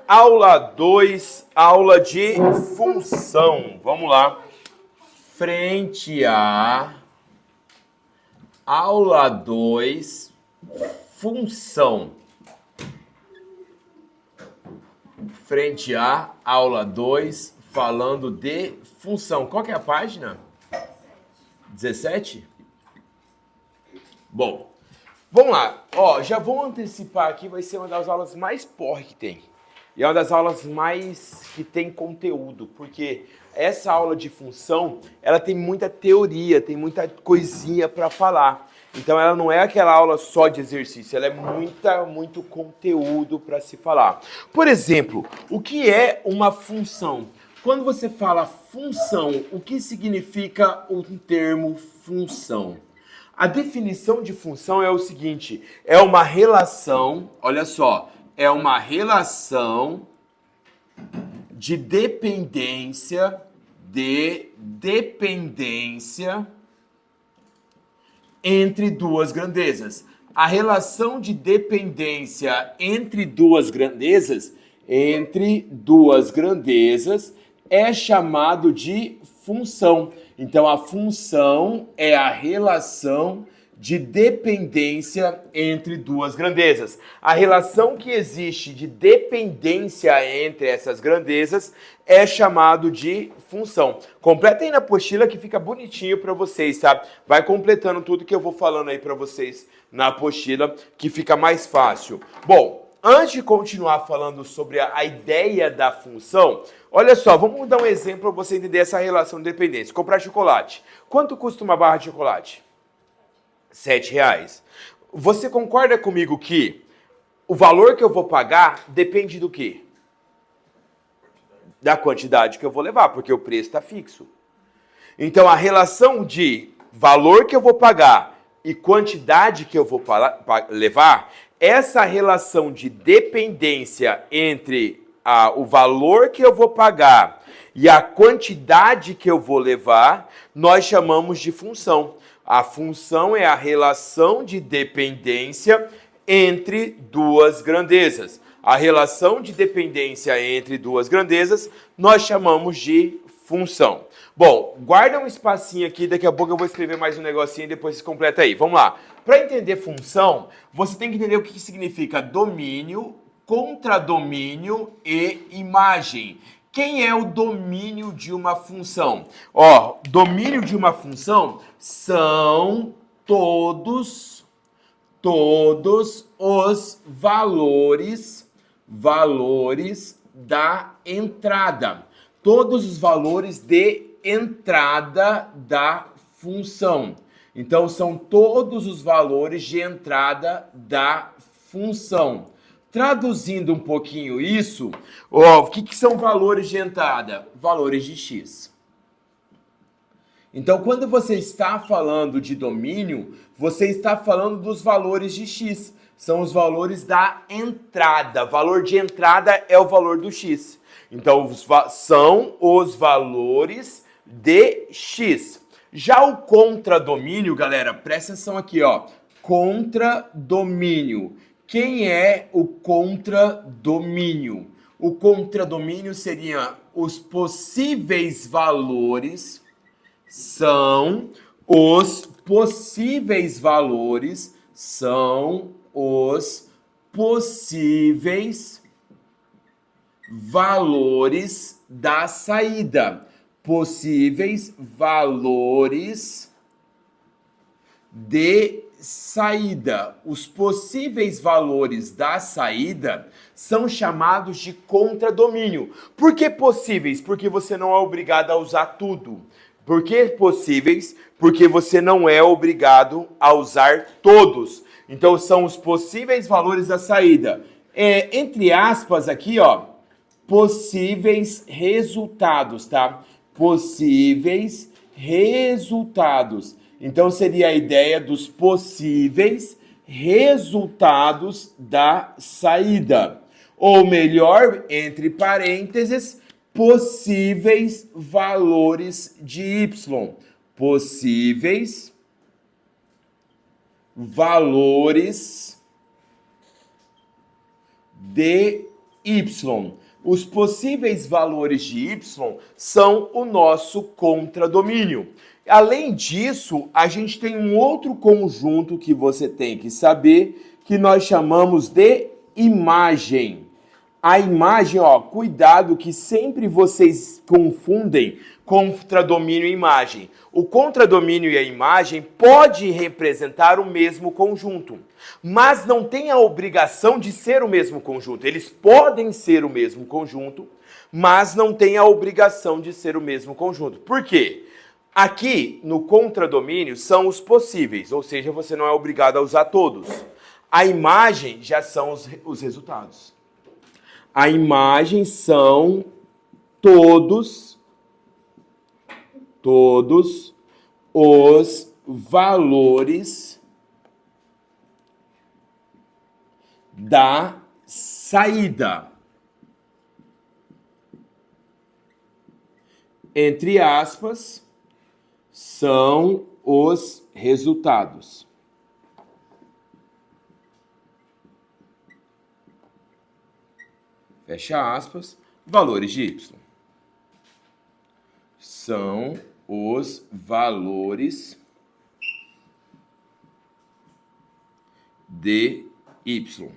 Aula 2, aula de função. Vamos lá. Frente a aula 2, função. Frente a aula 2, falando de função. Qual que é a página? 17? Bom, vamos lá. Ó, já vou antecipar aqui, vai ser uma das aulas mais porra que tem. E é uma das aulas mais que tem conteúdo, porque essa aula de função, ela tem muita teoria, tem muita coisinha para falar. Então ela não é aquela aula só de exercício, ela é muito conteúdo para se falar. Por exemplo, o que é uma função? Quando você fala função, o que significa o termo função? A definição de função é o seguinte, é uma relação, olha só, é uma relação de dependência entre duas grandezas. A relação de dependência entre duas grandezas é chamado de função. Então, a função é a relação de dependência entre duas grandezas. A relação que existe de dependência entre essas grandezas é chamado de função. Completa aí na apostila que fica bonitinho para vocês, tá? Vai completando tudo que eu vou falando aí para vocês na apostila, que fica mais fácil. Bom, antes de continuar falando sobre a ideia da função, olha só, vamos dar um exemplo para você entender essa relação de dependência. Comprar chocolate. Quanto custa uma barra de chocolate? R$7. Você concorda comigo que o valor que eu vou pagar depende do quê? Da quantidade que eu vou levar, porque o preço está fixo. Então, a relação de valor que eu vou pagar e quantidade que eu vou levar, essa relação de dependência entre o valor que eu vou pagar e a quantidade que eu vou levar, nós chamamos de função. A função é a relação de dependência entre duas grandezas. A relação de dependência entre duas grandezas nós chamamos de função. Bom, guarda um espacinho aqui, daqui a pouco eu vou escrever mais um negocinho e depois você completa aí. Vamos lá. Para entender função, você tem que entender o que significa domínio, contradomínio e imagem. Quem é o domínio de uma função? Ó, domínio de uma função são todos os valores da entrada. Todos os valores de entrada da função. Então, são todos os valores de entrada da função. Traduzindo um pouquinho isso, o que são valores de entrada? Valores de x. Então, quando você está falando de domínio, você está falando dos valores de x. São os valores da entrada. Valor de entrada é o valor do x. Então, são os valores de x. Já o contradomínio, galera, presta atenção aqui, ó. Contradomínio. Quem é o contradomínio? O contradomínio seria os possíveis valores, são os possíveis valores da saída. Possíveis valores de saída. Os possíveis valores da saída são chamados de contradomínio. Por que possíveis? Porque você não é obrigado a usar tudo. Por que possíveis? Porque você não é obrigado a usar todos. Então, são os possíveis valores da saída. Entre aspas aqui, ó, possíveis resultados, tá? Possíveis resultados. Então, seria a ideia dos possíveis resultados da saída. Ou melhor, entre parênteses, possíveis valores de y. Possíveis valores de y. Os possíveis valores de y são o nosso contradomínio. Além disso, a gente tem um outro conjunto que você tem que saber, que nós chamamos de imagem. A imagem, ó, cuidado que sempre vocês confundem contradomínio e imagem. O contradomínio e a imagem pode representar o mesmo conjunto, mas não tem a obrigação de ser o mesmo conjunto. Eles podem ser o mesmo conjunto, mas não tem a obrigação de ser o mesmo conjunto. Por quê? Aqui, no contradomínio, são os possíveis, ou seja, você não é obrigado a usar todos. A imagem já são os resultados. A imagem são todos os valores da saída. Entre aspas, são os resultados. Fecha aspas, valores de y. São os valores de y.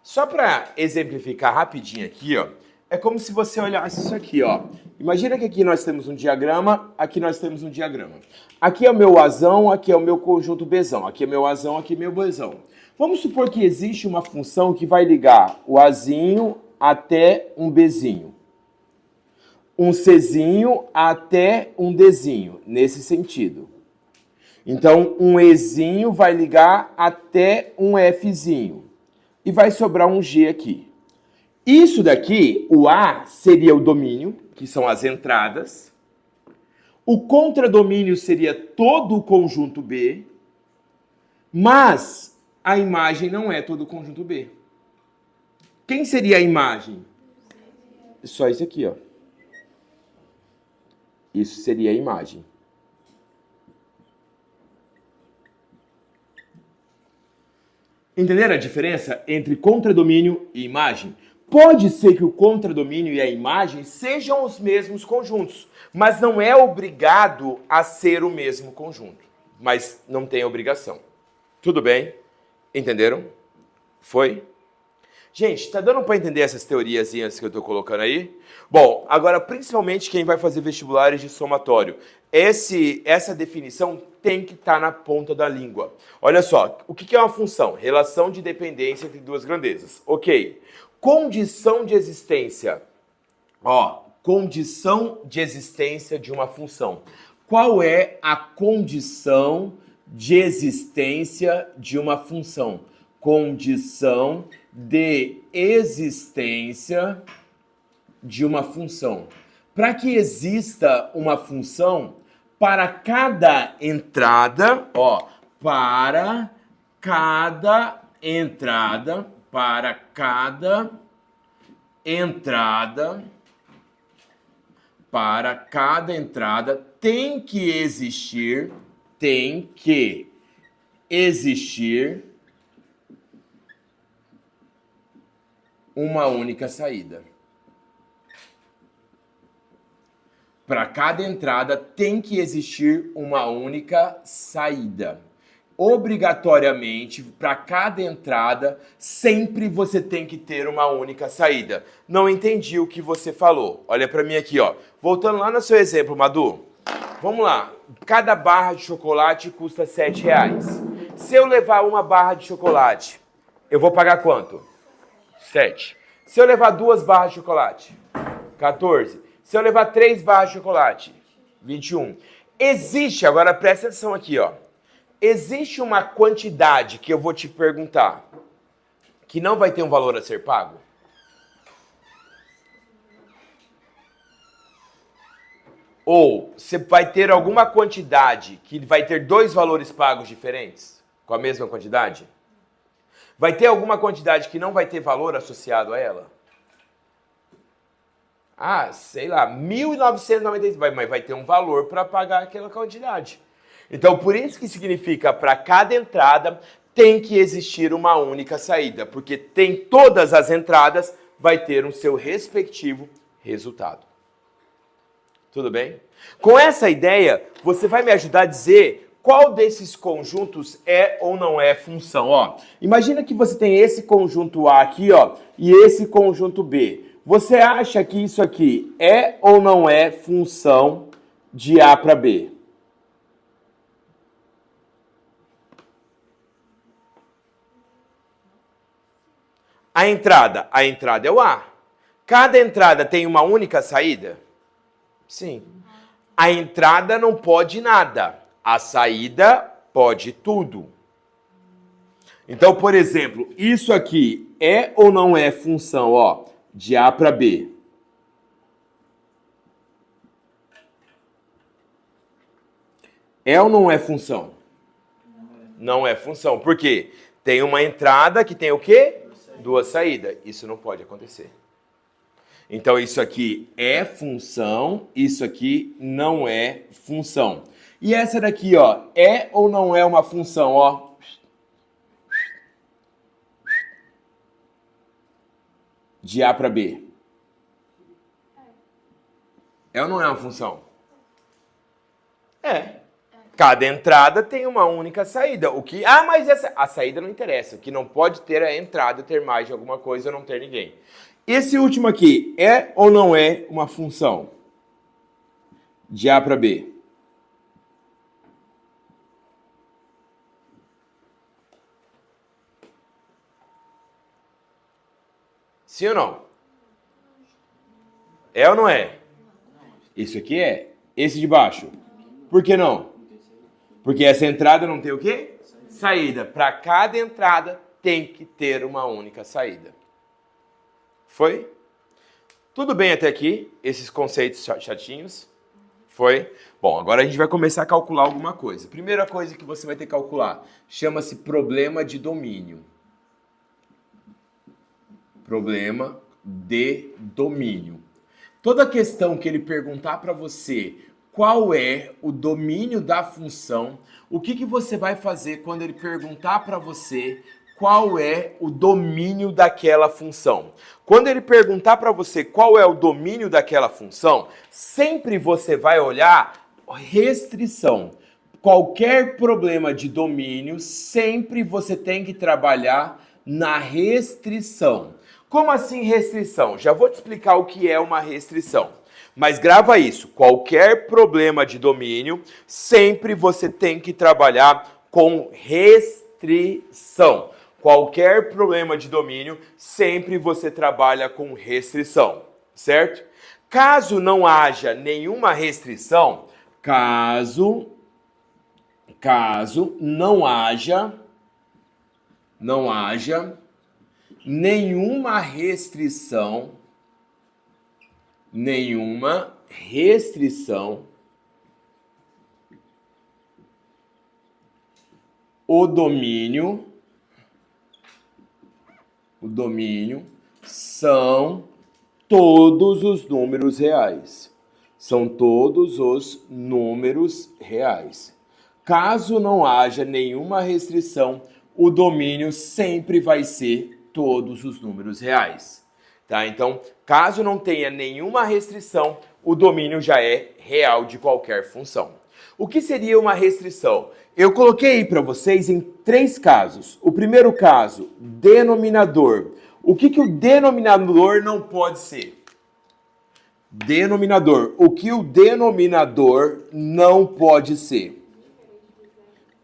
Só para exemplificar rapidinho aqui, ó, é como se você olhasse isso aqui, ó. Imagina que aqui nós temos um diagrama, aqui nós temos um diagrama. Aqui é o meu Azão, aqui é o meu conjunto Bzão. Aqui é meu Azão, aqui é meu Bzão. Vamos supor que existe uma função que vai ligar o Azinho até um Bzinho. Um Czinho até um Dzinho, nesse sentido. Então, um Ezinho vai ligar até um Fzinho. E vai sobrar um G aqui. Isso daqui, o A seria o domínio, que são as entradas. O contradomínio seria todo o conjunto B. Mas a imagem não é todo o conjunto B. Quem seria a imagem? Só isso aqui, ó. Isso seria a imagem. Entenderam a diferença entre contradomínio e imagem? Pode ser que o contradomínio e a imagem sejam os mesmos conjuntos, mas não é obrigado a ser o mesmo conjunto. Mas não tem obrigação. Tudo bem? Entenderam? Foi? Gente, tá dando para entender essas teoriazinhas que eu tô colocando aí? Bom, agora principalmente quem vai fazer vestibulares de somatório. Essa definição tem que estar na ponta da língua. Olha só, o que é uma função? Relação de dependência entre duas grandezas. Ok. Condição de existência. Ó, condição de existência de uma função. Qual é a condição de existência de uma função? Condição de existência de uma função. Para que exista uma função, para cada entrada, ó, para cada entrada tem que existir uma única saída. Para cada entrada tem que existir uma única saída. Obrigatoriamente, para cada entrada, sempre você tem que ter uma única saída. Não entendi o que você falou. Olha para mim aqui, ó. Voltando lá no seu exemplo, Madu. Vamos lá. Cada barra de chocolate custa R$7. Se eu levar uma barra de chocolate, eu vou pagar quanto? 7. Se eu levar 2 barras de chocolate, 14. Se eu levar 3 barras de chocolate, 21. Existe, agora presta atenção aqui, ó. Existe uma quantidade que eu vou te perguntar que não vai ter um valor a ser pago? Ou você vai ter alguma quantidade que vai ter 2 valores pagos diferentes com a mesma quantidade? Vai ter alguma quantidade que não vai ter valor associado a ela? Ah, sei lá, 1.995, mas vai ter um valor para pagar aquela quantidade. Então, por isso que significa para cada entrada tem que existir uma única saída, porque tem todas as entradas, vai ter o seu respectivo resultado. Tudo bem? Com essa ideia, você vai me ajudar a dizer qual desses conjuntos é ou não é função. Ó, imagina que você tem esse conjunto A aqui, ó, e esse conjunto B. Você acha que isso aqui é ou não é função de A para B? A entrada é o A. Cada entrada tem uma única saída? Sim. A entrada não pode nada. A saída pode tudo. Então, por exemplo, isso aqui é ou não é função, ó, de A para B? É ou não é função? Não é função. Por quê? Tem uma entrada que tem o quê? Duas saídas. Isso não pode acontecer. Então, isso aqui é função, isso aqui não é função. E essa daqui, ó, é ou não é uma função, ó? De A para B. É ou não é uma função? É. Cada entrada tem uma única saída. O que? Ah, mas a saída não interessa. O que não pode ter é a entrada, ter mais de alguma coisa ou não ter ninguém. Esse último aqui é ou não é uma função? De A para B. Sim ou não? É ou não é? Isso aqui é. Esse de baixo. Por que não? Porque essa entrada não tem o quê? Saída. Para cada entrada tem que ter uma única saída. Foi? Tudo bem até aqui? Esses conceitos chatinhos? Foi? Bom, agora a gente vai começar a calcular alguma coisa. Primeira coisa que você vai ter que calcular chama-se problema de domínio. Problema de domínio. Toda questão que ele perguntar para você qual é o domínio da função, o que você vai fazer quando ele perguntar para você qual é o domínio daquela função? Quando ele perguntar para você qual é o domínio daquela função, sempre você vai olhar restrição. Qualquer problema de domínio, sempre você tem que trabalhar na restrição. Como assim restrição? Já vou te explicar o que é uma restrição. Mas grava isso, qualquer problema de domínio, sempre você tem que trabalhar com restrição. Qualquer problema de domínio, sempre você trabalha com restrição, certo? Caso não haja nenhuma restrição, caso não haja nenhuma restrição, o domínio são todos os números reais. São todos os números reais. Caso não haja nenhuma restrição, o domínio sempre vai ser todos os números reais. Tá? Então, caso não tenha nenhuma restrição, o domínio já é real de qualquer função. O que seria uma restrição? Eu coloquei aí para vocês em 3 casos. O primeiro caso, denominador. O que o denominador não pode ser? Denominador. O que o denominador não pode ser?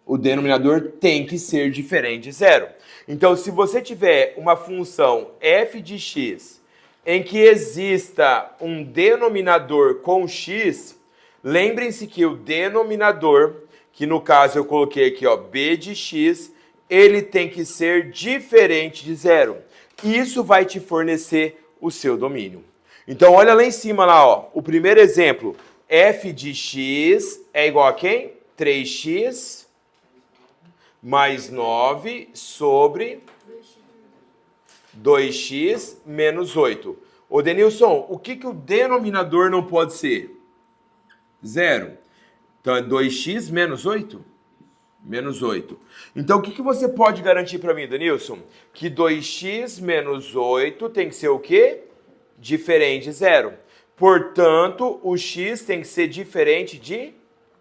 O denominador tem que ser diferente de zero. Então, se você tiver uma função f de x em que exista um denominador com x, lembrem-se que o denominador, que no caso eu coloquei aqui, ó, b de x, ele tem que ser diferente de zero. Isso vai te fornecer o seu domínio. Então, olha lá em cima, lá, ó, o primeiro exemplo, f de x é igual a quem? 3x mais 9 sobre 2x menos 8. Ô, Denilson, o que o denominador não pode ser? Zero. Então, é 2x menos 8? Menos 8. Então, o que você pode garantir para mim, Danilson? Que 2x menos 8 tem que ser o quê? Diferente de 0. Portanto, o x tem que ser diferente de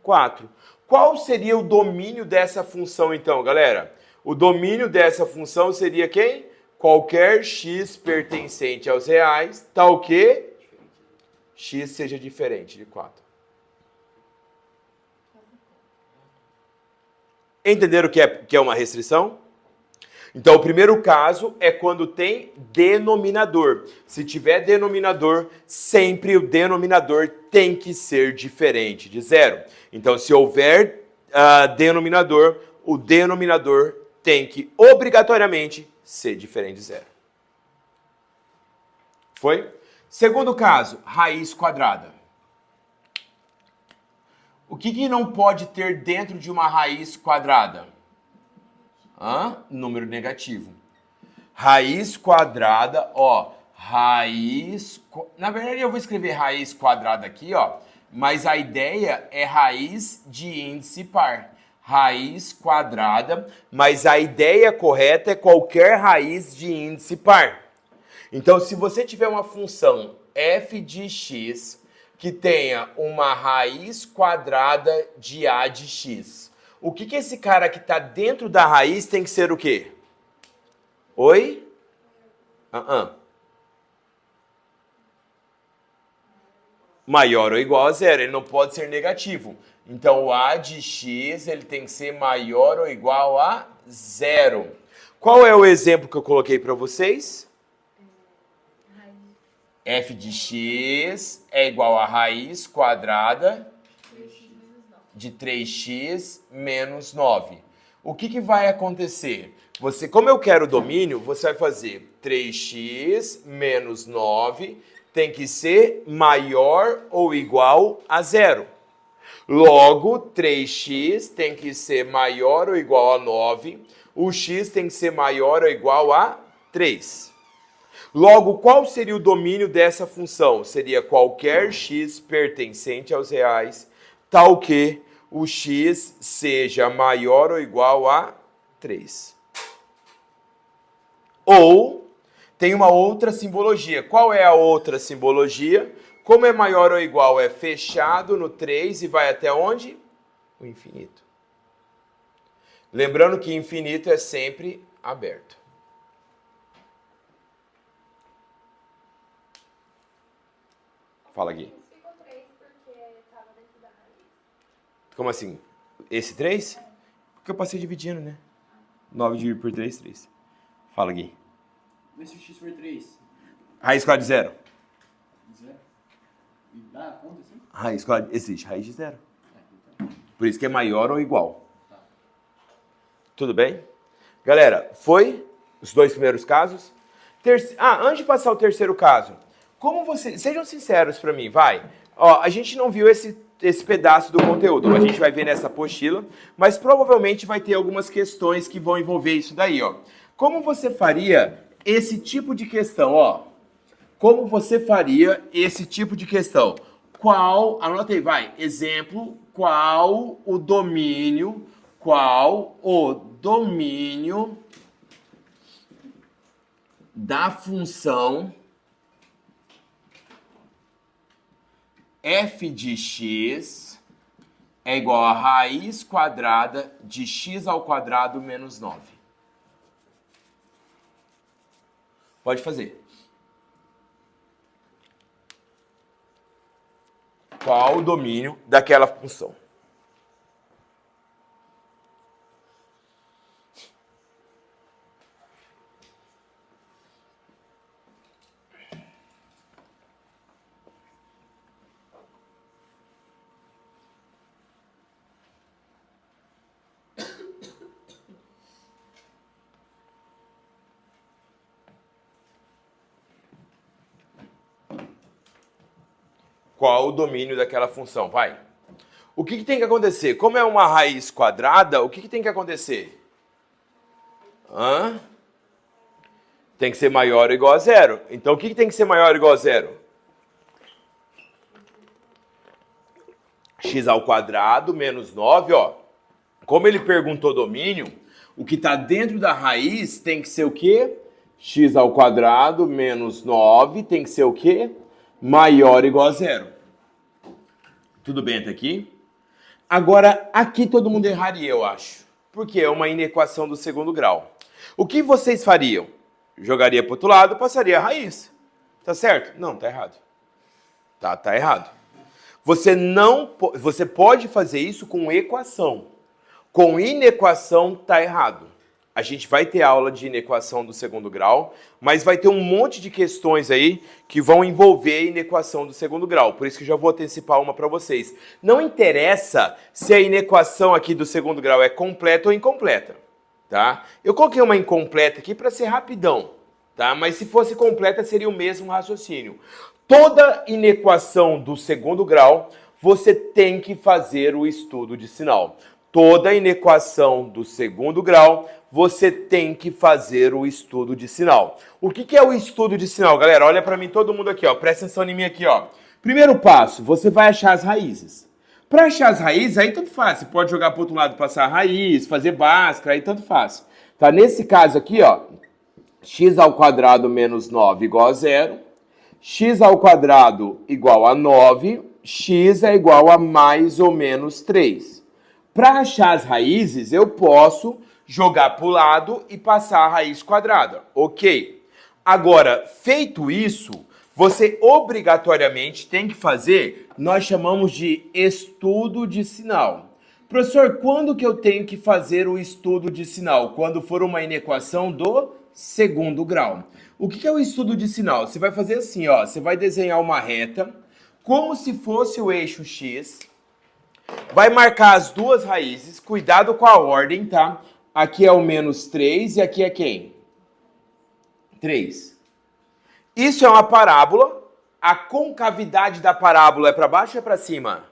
4. Qual seria o domínio dessa função, então, galera? O domínio dessa função seria quem? Qualquer x pertencente aos reais, tal que x seja diferente de 4. Entenderam o que é uma restrição? Então, o primeiro caso é quando tem denominador. Se tiver denominador, sempre o denominador tem que ser diferente de 0. Então, se houver denominador, o denominador tem que obrigatoriamente ser diferente de 0. Foi? Segundo caso, raiz quadrada. O que não pode ter dentro de uma raiz quadrada? Número negativo. Raiz quadrada, ó. Na verdade, eu vou escrever raiz quadrada aqui, ó. Mas a ideia é raiz de índice par. Raiz quadrada, mas a ideia correta é qualquer raiz de índice par. Então, se você tiver uma função f de x que tenha uma raiz quadrada de a de x, o que esse cara que está dentro da raiz tem que ser o quê? Oi? Maior ou igual a 0. Ele não pode ser negativo. Então, o a de x ele tem que ser maior ou igual a 0. Qual é o exemplo que eu coloquei para vocês? F de x é igual a raiz quadrada de 3x menos 9. O que vai acontecer? Como eu quero o domínio, você vai fazer 3x menos 9 tem que ser maior ou igual a 0. Logo, 3x tem que ser maior ou igual a 9. O x tem que ser maior ou igual a 3. Logo, qual seria o domínio dessa função? Seria qualquer x pertencente aos reais, tal que o x seja maior ou igual a 3. Ou, tem uma outra simbologia. Qual é a outra simbologia? Como é maior ou igual, é fechado no 3 e vai até onde? O infinito. Lembrando que infinito é sempre aberto. Fala, Gui. Ficou 3 porque estava dentro da raiz. Como assim? Esse 3? Porque eu passei dividindo, né? 9 dividido por 3, 3. Fala, Gui. Mas se o x for 3? Raiz quadrada de 0. 0? E dá a conta assim? Raiz quadrada existe raiz de 0. Por isso que é maior ou igual. Tá. Tudo bem? Galera, foi os dois primeiros casos. Antes de passar o terceiro caso, como vocês... Sejam sinceros para mim, vai. Ó, a gente não viu esse pedaço do conteúdo, a gente vai ver nessa apostila, mas provavelmente vai ter algumas questões que vão envolver isso daí, ó. Como você faria esse tipo de questão, ó? Como você faria esse tipo de questão? Anota aí, vai, exemplo, qual o domínio da função f de x é igual a raiz quadrada de x ao quadrado menos 9. Pode fazer. Qual o domínio daquela função? Qual o domínio daquela função? Vai. O que tem que acontecer? Como é uma raiz quadrada, o que tem que acontecer? Tem que ser maior ou igual a 0. Então, o que tem que ser maior ou igual a 0? X ao quadrado menos 9, ó. Como ele perguntou domínio, o que está dentro da raiz tem que ser o quê? X ao quadrado menos 9 tem que ser o quê? Maior ou igual a zero. Tudo bem até aqui? Agora, aqui todo mundo erraria, eu acho. Porque é uma inequação do segundo grau. O que vocês fariam? Jogaria para o outro lado, passaria a raiz. Tá certo? Não, tá errado. Tá errado. Você pode fazer isso com equação. Com inequação, tá errado. A gente vai ter aula de inequação do segundo grau, mas vai ter um monte de questões aí que vão envolver a inequação do segundo grau. Por isso que eu já vou antecipar uma para vocês. Não interessa se a inequação aqui do segundo grau é completa ou incompleta, tá? Eu coloquei uma incompleta aqui para ser rapidão, tá? Mas se fosse completa seria o mesmo raciocínio. Toda inequação do segundo grau, você tem que fazer o estudo de sinal. Toda inequação do segundo grau, você tem que fazer o estudo de sinal. O que é o estudo de sinal, galera? Olha para mim, todo mundo aqui, ó. Presta atenção em mim aqui, ó. Primeiro passo, você vai achar as raízes. Para achar as raízes, aí tanto faz. Você pode jogar para o outro lado, passar a raiz, fazer Bhaskara, aí tanto faz. Tá? Nesse caso aqui, ó, x ao quadrado menos 9 igual a zero. X ao quadrado igual a 9. X é igual a mais ou menos 3. Para achar as raízes, eu posso jogar para o lado e passar a raiz quadrada. Ok. Agora, feito isso, você obrigatoriamente tem que fazer, nós chamamos de estudo de sinal. Professor, quando que eu tenho que fazer o estudo de sinal? Quando for uma inequação do segundo grau. O que é o estudo de sinal? Você vai fazer assim, ó, você vai desenhar uma reta, como se fosse o eixo X, vai marcar as duas raízes, cuidado com a ordem, tá? Aqui é o menos 3 e aqui é quem? 3. Isso é uma parábola. A concavidade da parábola é para baixo ou é para cima?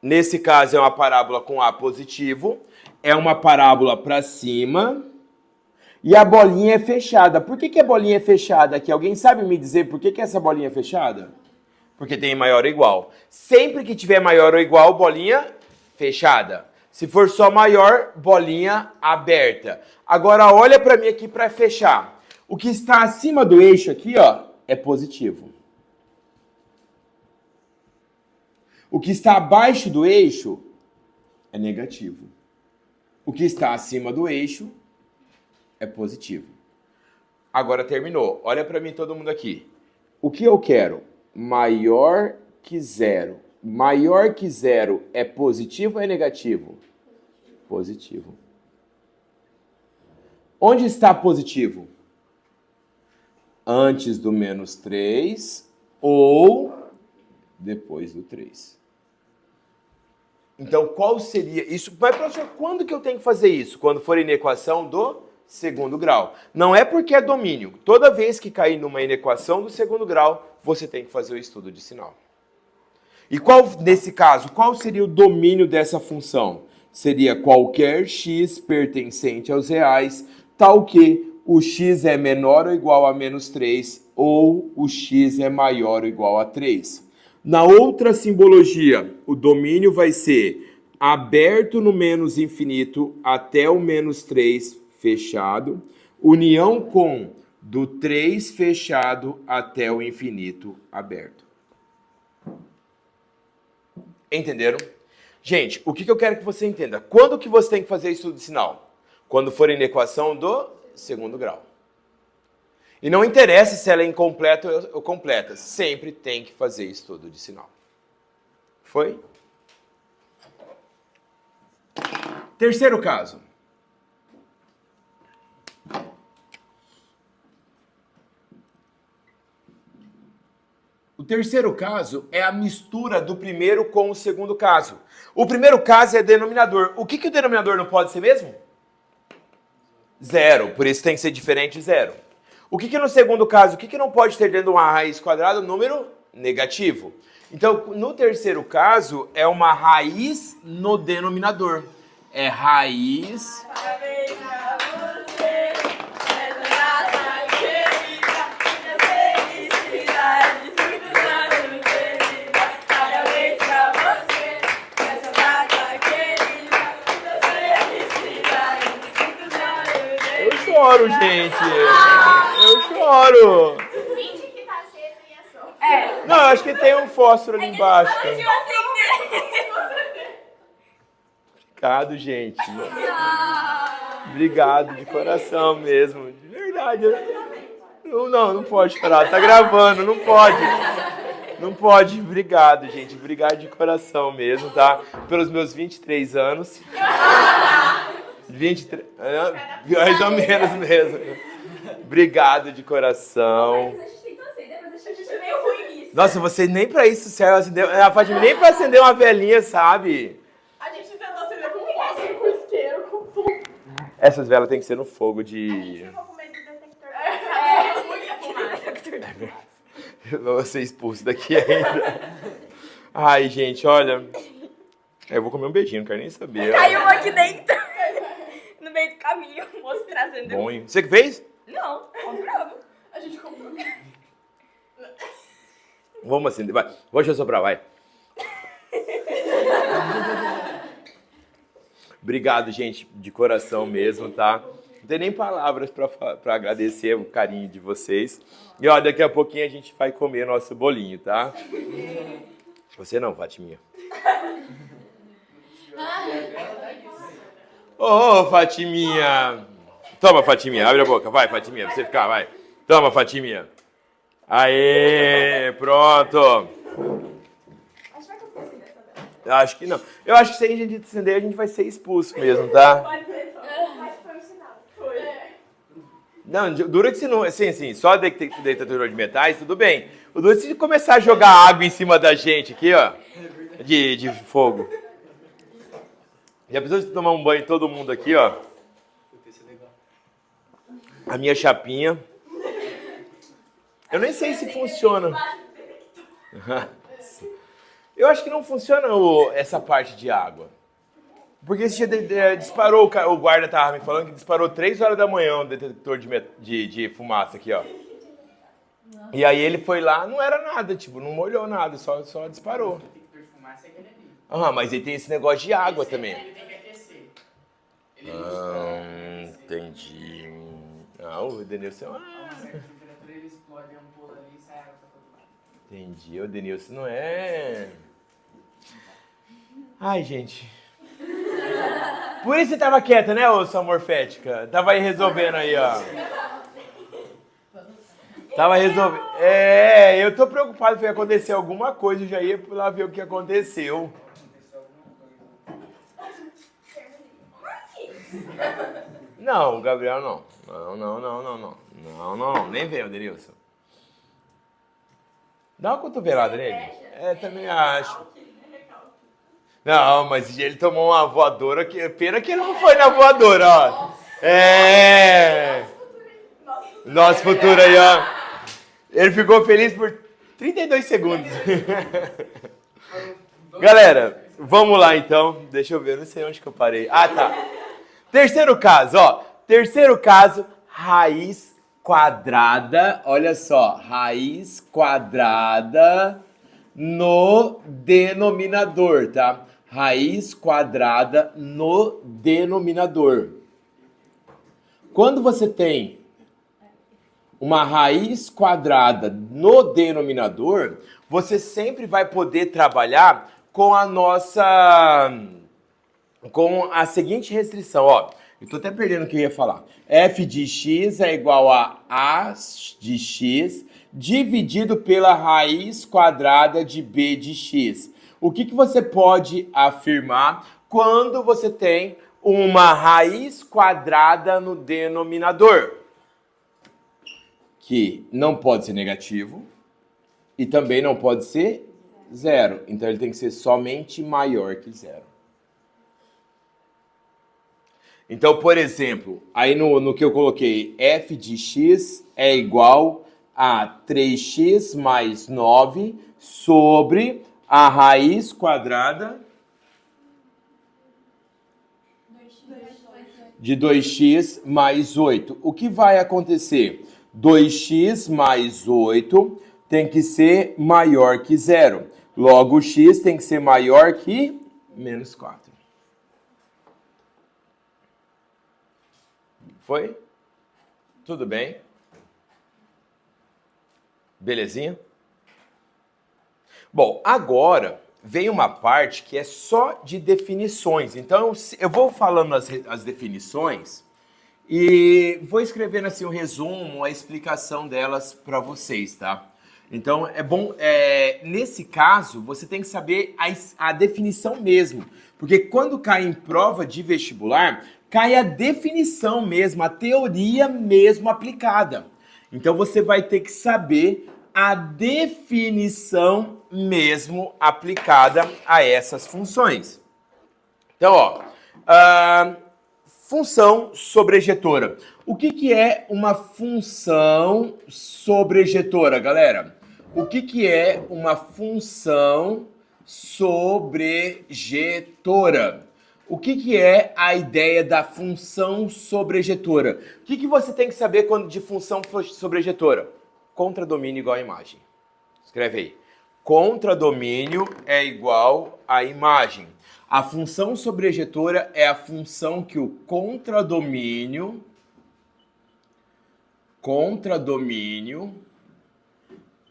Nesse caso é uma parábola com A positivo. É uma parábola para cima. E a bolinha é fechada. Por que a bolinha é fechada aqui? Alguém sabe me dizer por que essa bolinha é fechada? Porque tem maior ou igual. Sempre que tiver maior ou igual, bolinha fechada. Se for só maior, bolinha aberta. Agora olha para mim aqui para fechar. O que está acima do eixo aqui, ó, é positivo. O que está abaixo do eixo é negativo. O que está acima do eixo é positivo. Agora terminou. Olha para mim todo mundo aqui. O que eu quero? Maior que zero. Maior que zero é positivo ou é negativo? Positivo. Onde está positivo? Antes do menos 3 ou depois do 3. Então, qual seria isso? Mas, professor, quando que eu tenho que fazer isso? Quando for inequação do segundo grau. Não é porque é domínio. Toda vez que cair numa inequação do segundo grau, você tem que fazer o estudo de sinal. E nesse caso, qual seria o domínio dessa função? Seria qualquer x pertencente aos reais, tal que o x é menor ou igual a menos 3 ou o x é maior ou igual a 3. Na outra simbologia, o domínio vai ser aberto no menos infinito até o menos 3 fechado, união com do 3 fechado até o infinito aberto. Entenderam? Gente, o que eu quero que você entenda? Quando que você tem que fazer estudo de sinal? Quando for inequação do segundo grau. E não interessa se ela é incompleta ou completa. Sempre tem que fazer estudo de sinal. Foi? Terceiro caso. O terceiro caso é a mistura do primeiro com o segundo caso. O primeiro caso é denominador. O que o denominador não pode ser mesmo? Zero. Por isso tem que ser diferente de zero. O que no segundo caso, o que não pode ter dentro de uma raiz quadrada? Número negativo. Então, no terceiro caso, é uma raiz no denominador. É raiz... choro, gente. Eu choro. Finge que tá acesa e é só. Não, eu acho que tem um fósforo ali embaixo. Obrigado, gente. Obrigado de coração mesmo. De verdade. Não pode chorar. Tá gravando, não pode. Não pode. Obrigado, gente. Obrigado de coração mesmo, tá? Pelos meus 23 anos. 23. Mais ou menos mesmo. Obrigado de coração. A gente tentou acender, mas a gente é meio ruim nisso. Nossa, você nem pra isso serve. A Fátima nem pra acender uma velhinha, sabe? A gente tentou acender com fósforo, com isqueiro, com tudo. Essas velas tem que ser no fogo de... Ficou com medo do detector. Muita fumaça. Eu vou ser expulso daqui ainda. Ai, gente, olha... Eu vou comer um beijinho, não quero nem saber. Caiu um aqui dentro. No meio do caminho, o moço trazendo. Bom, hein? Você que fez? Não, compramos. A gente comprou. Vamos acender, vai. Vou deixar soprar, vai. Obrigado, gente, de coração mesmo, tá? Não tem nem palavras pra agradecer o carinho de vocês. E ó, daqui a pouquinho a gente vai comer nosso bolinho, tá? Você não, Fatiminha. Ô, Fatiminha. Toma, Fatiminha, abre a boca. Vai, Fatiminha, pra você ficar, vai. Toma, Fatiminha. Aê, pronto. Acho que vai acontecer dessa vez. Acho que não. Eu acho que se a gente acender, a gente vai ser expulso mesmo, tá? Pode ser, então. Acho que foi um sinal. Foi. Não, dura que se não... Assim, só detector de metais, tudo bem. O duro é se começar a jogar água em cima da gente aqui, ó. De fogo. Já precisa tomar um banho todo mundo aqui, ó. A minha chapinha. Eu nem sei se funciona. Eu acho que não funciona essa parte de água. Porque esse dia disparou, o guarda tava me falando que disparou 3 horas da manhã o detector de fumaça aqui, ó. E aí ele foi lá, não era nada, tipo, não molhou nada, só disparou. O detector de fumaça é aquele ali. Mas ele tem esse negócio de água também. Ele tem que aquecer. Ele Entendi. O Denilson... a uma certa temperatura ele explode a ampola ali e sai água pra todo lado. Entendi, o Denilson não é... Ai, gente... Por isso você tava quieta, né, ô sua morfética? Tava aí resolvendo aí, ó. Tava resolvendo. Eu tô preocupado que ia acontecer alguma coisa, eu já ia lá ver o que aconteceu. Não, o Gabriel não. Não, nem vem, o Denilson. Dá uma cotovelada nele. Também acho. Não, mas ele tomou uma voadora, pena que ele não foi na voadora, ó. Nosso futuro aí, ó. Ele ficou feliz por 32 segundos. Galera, vamos lá então. Deixa eu ver, não sei onde que eu parei. Ah, tá. Terceiro caso, ó. Terceiro caso, raiz quadrada. Olha só, raiz quadrada no denominador, tá? Raiz quadrada no denominador. Quando você tem uma raiz quadrada no denominador, você sempre vai poder trabalhar com com a seguinte restrição, ó. Eu tô até perdendo o que eu ia falar. F de x é igual a de x dividido pela raiz quadrada de b de x. O que você pode afirmar quando você tem uma raiz quadrada no denominador? Que não pode ser negativo e também não pode ser zero. Então ele tem que ser somente maior que zero. Então, por exemplo, aí no que eu coloquei, f de x é igual a 3x mais 9 sobre a raiz quadrada de 2x mais 8. O que vai acontecer? 2x mais 8 tem que ser maior que zero. Logo, x tem que ser maior que menos 4. Foi? Tudo bem? Belezinha? Bom, agora vem uma parte que é só de definições. Então, eu vou falando as definições e vou escrevendo assim um resumo, a explicação delas para vocês, tá? Então, é bom, nesse caso, você tem que saber a definição mesmo. Porque quando cai em prova de vestibular, cai a definição mesmo, a teoria mesmo aplicada. Então, você vai ter que saber a definição mesmo aplicada a essas funções. Então, ó, função sobrejetora. O que é uma função sobrejetora, galera? O que é uma função sobrejetora? O que é a ideia da função sobrejetora? O que você tem que saber quando de função sobrejetora? Contradomínio igual a imagem. Escreve aí. Contradomínio é igual a imagem. A função sobrejetora é a função que o contradomínio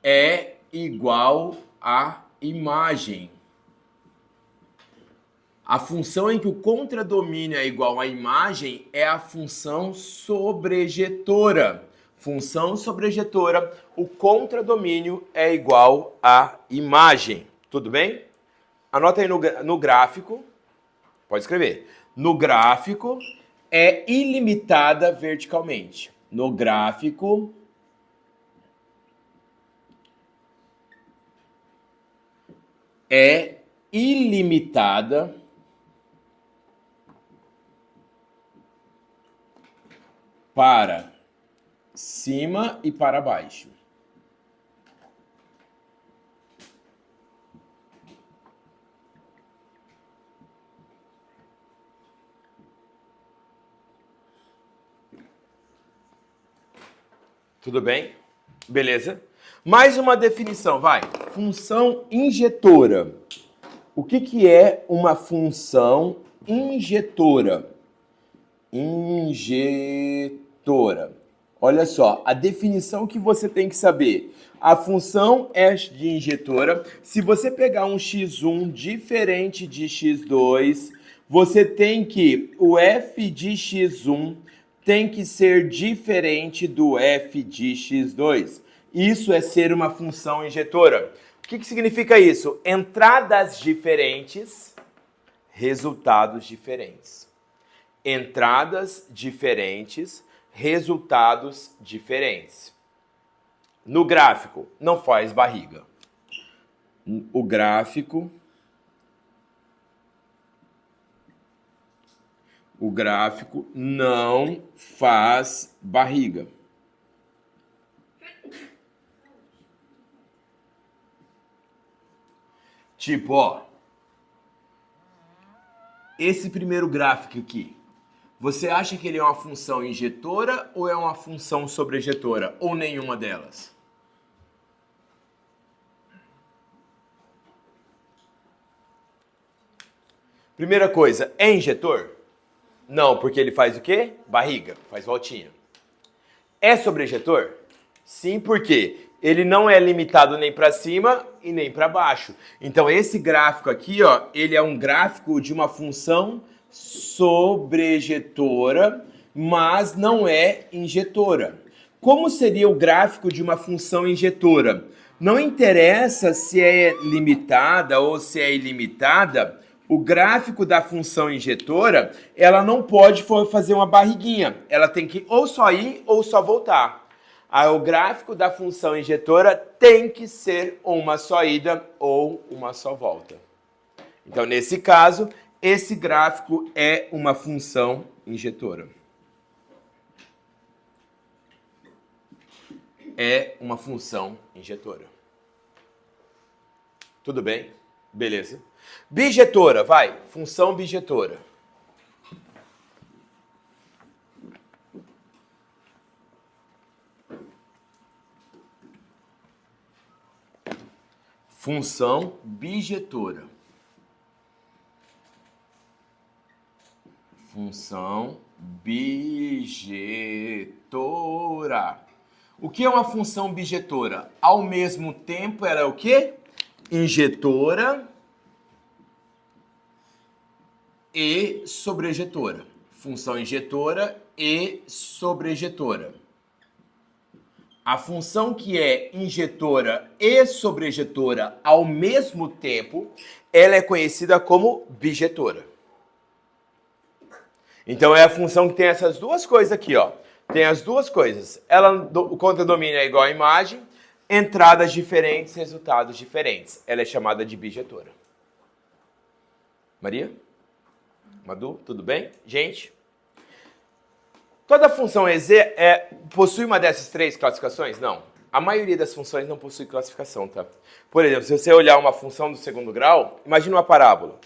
é igual à imagem. A função em que o contradomínio é igual à imagem é a função sobrejetora. Função sobrejetora, o contradomínio é igual à imagem. Tudo bem? Anota aí no gráfico. Pode escrever. No gráfico é ilimitada verticalmente. No gráfico é ilimitada para cima e para baixo. Tudo bem? Beleza? Mais uma definição, vai. Função injetora. O que é uma função injetora? Injetora. Olha só, a definição que você tem que saber. A função é de injetora. Se você pegar um x1 diferente de x2, você tem que o f de x1 tem que ser diferente do f de x2. Isso é ser uma função injetora. O que significa isso? Entradas diferentes, resultados diferentes. Entradas diferentes, resultados diferentes. No gráfico, não faz barriga. O gráfico não faz barriga. Tipo, ó, esse primeiro gráfico aqui, você acha que ele é uma função injetora ou é uma função sobrejetora? Ou nenhuma delas? Primeira coisa, é injetor? Não, porque ele faz o quê? Barriga, faz voltinha. É sobrejetor? Sim, porque ele não é limitado nem para cima e nem para baixo. Então esse gráfico aqui, ó, ele é um gráfico de uma função sobrejetora, mas não é injetora. Como seria o gráfico de uma função injetora? Não interessa se é limitada ou se é ilimitada, o gráfico da função injetora, ela não pode fazer uma barriguinha. Ela tem que ou só ir ou só voltar. Aí o gráfico da função injetora tem que ser uma só ida ou uma só volta. Então, nesse caso, esse gráfico é uma função injetora. É uma função injetora. Tudo bem? Beleza. Bijetora, vai. Função bijetora. Função bijetora. Função bijetora. O que é uma função bijetora? Ao mesmo tempo, ela é o quê? Injetora e sobrejetora. Função injetora e sobrejetora. A função que é injetora e sobrejetora ao mesmo tempo, ela é conhecida como bijetora. Então é a função que tem essas duas coisas aqui, ó. Tem as duas coisas. O contradomínio é igual à imagem, entradas diferentes, resultados diferentes. Ela é chamada de bijetora. Maria? Madu, tudo bem? Gente? Toda função EZ possui uma dessas três classificações? Não. A maioria das funções não possui classificação, tá? Por exemplo, se você olhar uma função do segundo grau, imagina uma parábola.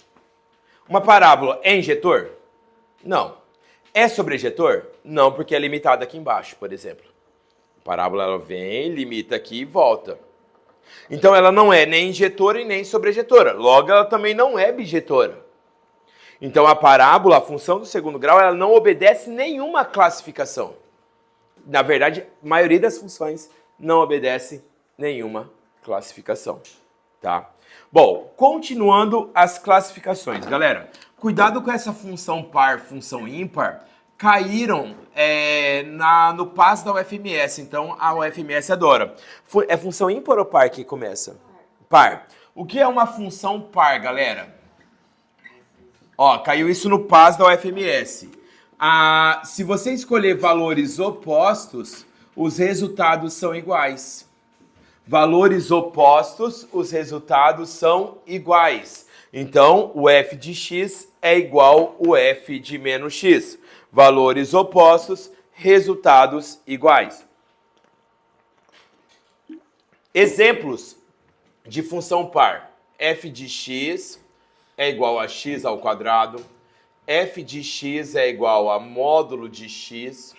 Uma parábola é injetor? Não. É sobrejetor? Não, porque é limitada aqui embaixo, por exemplo. A parábola ela vem, limita aqui e volta. Então ela não é nem injetora e nem sobrejetora. Logo, ela também não é bijetora. Então, a parábola, a função do segundo grau, ela não obedece nenhuma classificação. Na verdade, a maioria das funções não obedece nenhuma classificação, tá? Bom, continuando as classificações. Galera, cuidado com essa função par, função ímpar, caíram no PAS da UFMS, então a UFMS adora. É função ímpar ou par que começa? Par. O que é uma função par, galera? Ó, caiu isso no PAS da UFMS. Se você escolher valores opostos, os resultados são iguais. Valores opostos, os resultados são iguais. Então, o f de x é igual ao f de menos x. Valores opostos, resultados iguais. Exemplos de função par. F de x é igual a x ao quadrado, f de x é igual a módulo de x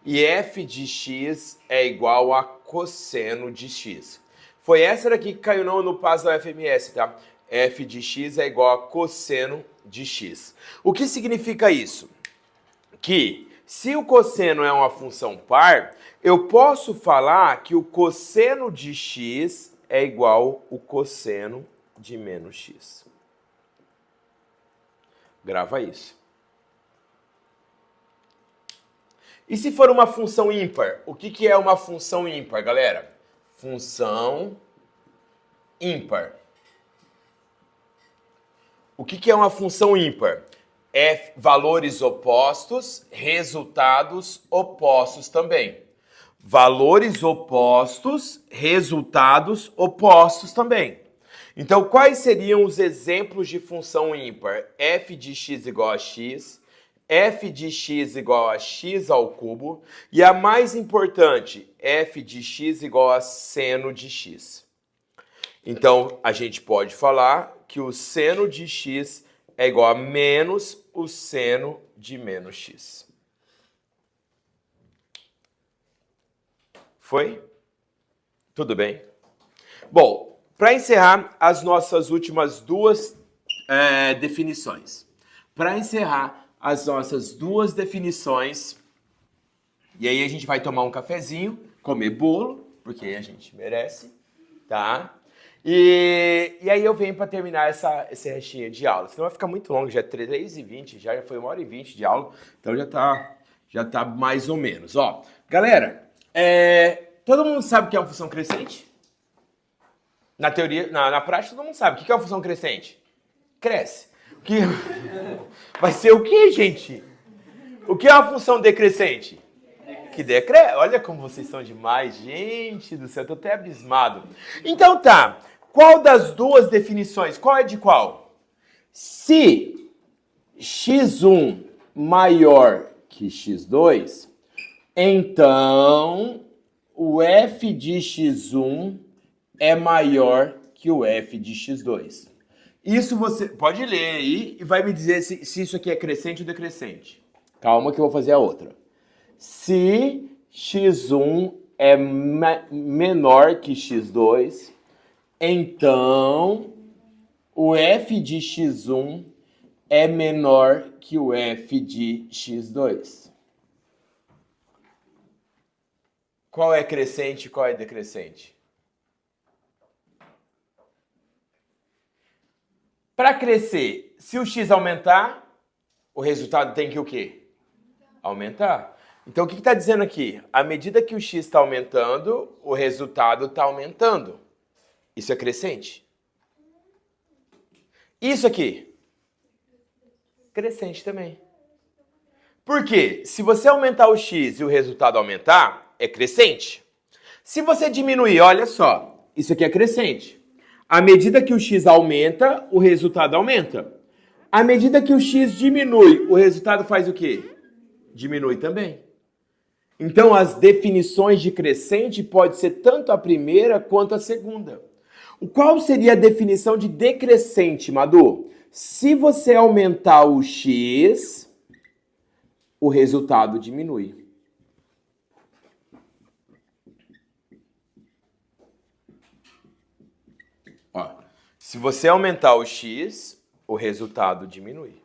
e f de x é igual a cosseno de x. Foi essa daqui que caiu no PAS da UFMS, tá? F de x é igual a cosseno de x. O que significa isso? Que se o cosseno é uma função par, eu posso falar que o cosseno de x é igual ao cosseno de menos x. Grava isso. E se for uma função ímpar? O que é uma função ímpar, galera? Função ímpar. O que é uma função ímpar? É valores opostos, resultados opostos também. Valores opostos, resultados opostos também. Então, quais seriam os exemplos de função ímpar? F de x igual a x, f de x igual a x ao cubo, e a mais importante, f de x igual a seno de x. Então, a gente pode falar que o seno de x é igual a menos o seno de menos x. Foi? Tudo bem? Bom, para encerrar as nossas últimas duas definições. Para encerrar as nossas duas definições, e aí a gente vai tomar um cafezinho, comer bolo, porque a gente merece, tá? E aí eu venho para terminar esse restinho de aula. Senão vai ficar muito longo, já é 3h20, já foi 1h20 de aula, então já tá mais ou menos. Ó, galera, todo mundo sabe o que é uma função crescente? Na teoria, na prática, todo mundo sabe. O que é uma função crescente? Cresce. Vai ser o que, gente? O que é uma função decrescente? Que decresce. Olha como vocês são demais, gente do céu, eu tô até abismado. Então tá, qual das duas definições? Qual é de qual? Se x1 maior que x2, então o f de x1 é maior que o f de x2. Isso você pode ler aí e vai me dizer se isso aqui é crescente ou decrescente. Calma que eu vou fazer a outra. Se x1 é menor que x2, então o f de x1 é menor que o f de x2? Qual é crescente e qual é decrescente? Para crescer, se o x aumentar, o resultado tem que o quê? Aumentar. Então, o que está dizendo aqui? À medida que o x está aumentando, o resultado está aumentando. Isso é crescente. Isso aqui, crescente também. Por quê? Se você aumentar o x e o resultado aumentar, é crescente. Se você diminuir, olha só, isso aqui é crescente. À medida que o x aumenta, o resultado aumenta. À medida que o x diminui, o resultado faz o quê? Diminui também. Então, as definições de crescente pode ser tanto a primeira quanto a segunda. Qual seria a definição de decrescente, Madu? Se você aumentar o x, o resultado diminui. Ó, se você aumentar o x, o resultado diminui.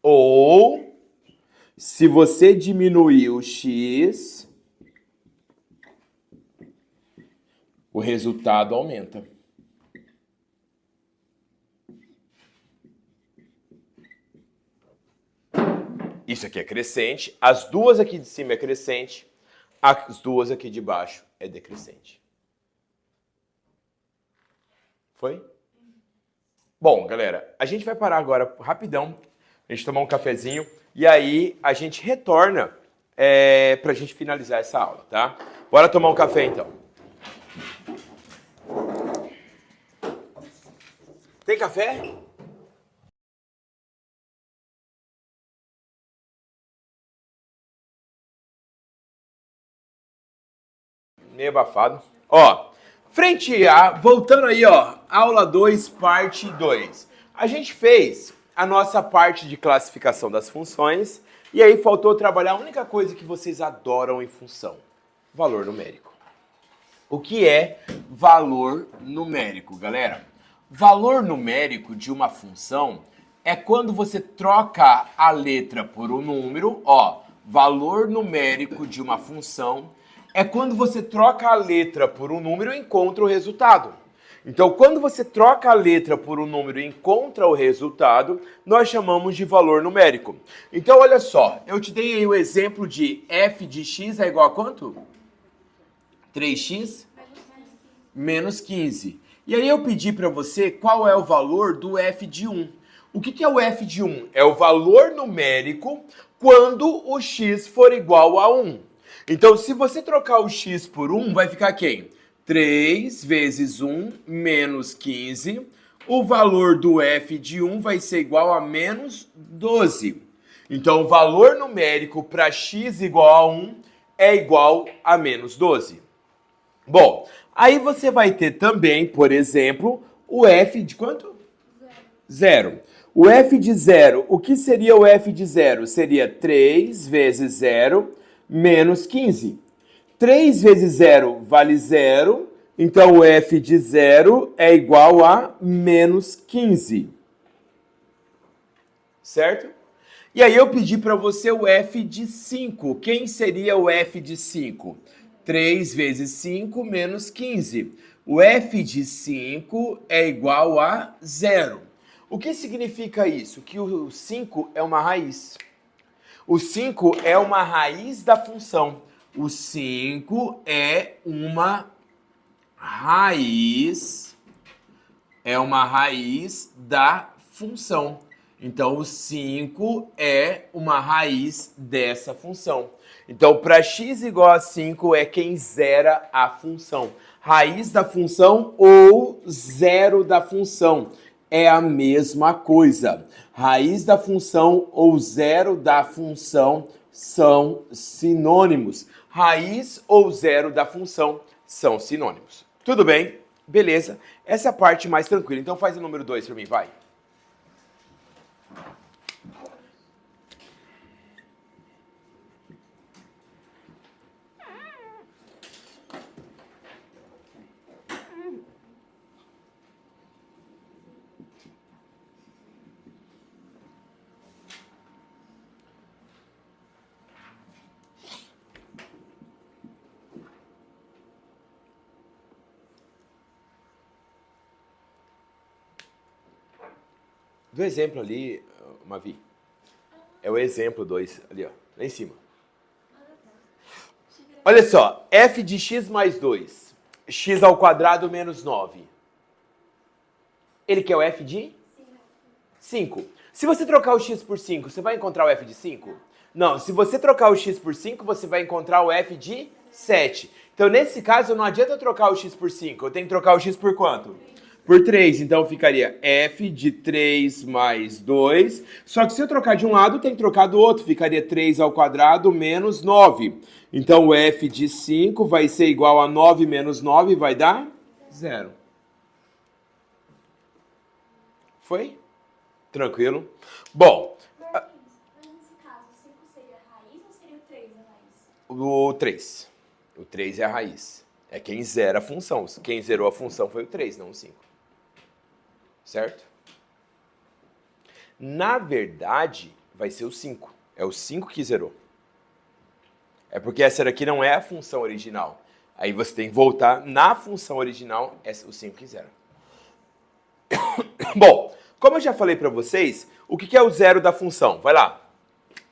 Ou, se você diminuir o x, o resultado aumenta. Isso aqui é crescente, as duas aqui de cima é crescente, as duas aqui de baixo é decrescente. Foi? Bom, galera, a gente vai parar agora rapidão, a gente tomar um cafezinho e aí a gente retorna pra gente finalizar essa aula, tá? Bora tomar um café então. Tem café? Meio abafado. Ó, frente A, voltando aí, ó, aula 2, parte 2. A gente fez a nossa parte de classificação das funções e aí faltou trabalhar a única coisa que vocês adoram em função: valor numérico. O que é valor numérico, galera? Valor numérico de uma função é quando você troca a letra por um número, ó, valor numérico de uma função é quando você troca a letra por um número e encontra o resultado. Então, quando você troca a letra por um número e encontra o resultado, nós chamamos de valor numérico. Então, olha só, eu te dei aí o exemplo de f de x é igual a quanto? 3x menos 15. E aí eu pedi para você qual é o valor do f de 1. O que é o f de 1? É o valor numérico quando o x for igual a 1. Então, se você trocar o x por 1, vai ficar quem? 3 vezes 1 menos 15. O valor do f de 1 vai ser igual a menos 12. Então, o valor numérico para x igual a 1 é igual a menos 12. Bom, aí você vai ter também, por exemplo, o f de quanto? 0. O f de 0, o que seria o f de 0? Seria 3 vezes 0 menos 15. 3 vezes 0 vale 0, então o f de 0 é igual a menos 15. Certo? E aí eu pedi para você o f de 5. Quem seria o f de 5? 3 vezes 5 menos 15. O f de 5 é igual a 0. O que significa isso? Que o 5 é uma raiz. O 5 é uma raiz da função. O 5 é uma raiz da função. Então, o 5 é uma raiz dessa função. Então, para x igual a 5 é quem zera a função. Raiz da função ou zero da função é a mesma coisa. Raiz da função ou zero da função são sinônimos. Raiz ou zero da função são sinônimos. Tudo bem? Beleza. Essa é a parte mais tranquila. Então faz o número 2 para mim, vai. Do exemplo ali, Mavi. É o exemplo 2, ali, ó, lá em cima. Olha só, f de x mais 2, x ao quadrado menos 9. Ele quer o f de 5. Se você trocar o x por 5, você vai encontrar o f de 5? Não, se você trocar o x por 5, você vai encontrar o f de 7. Então, nesse caso, não adianta eu trocar o x por 5, eu tenho que trocar o x por quanto? Por 3, então ficaria f de 3 mais 2. Só que se eu trocar de um lado, tem que trocar do outro. Ficaria 3 ao quadrado menos 9. Então o f de 5 vai ser igual a 9 menos 9, vai dar 0. Foi? Tranquilo? Bom, Mas nesse caso, o 5 seria a raiz ou seria o 3 a raiz? o 3. O 3 é a raiz. É quem zera a função. Quem zerou a função foi o 3, não o 5. Certo? Na verdade, vai ser o 5. É o 5 que zerou. É porque essa daqui não é a função original. Aí você tem que voltar na função original, é o 5 que zera. Bom, como eu já falei para vocês, o que é o zero da função? Vai lá.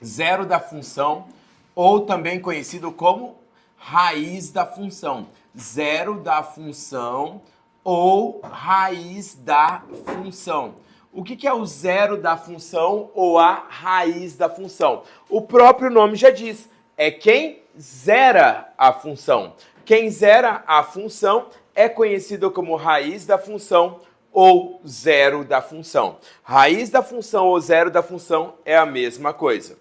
Zero da função, ou também conhecido como raiz da função. Zero da função ou raiz da função. O que é o zero da função ou a raiz da função? O próprio nome já diz, é quem zera a função. Quem zera a função é conhecido como raiz da função ou zero da função. Raiz da função ou zero da função é a mesma coisa,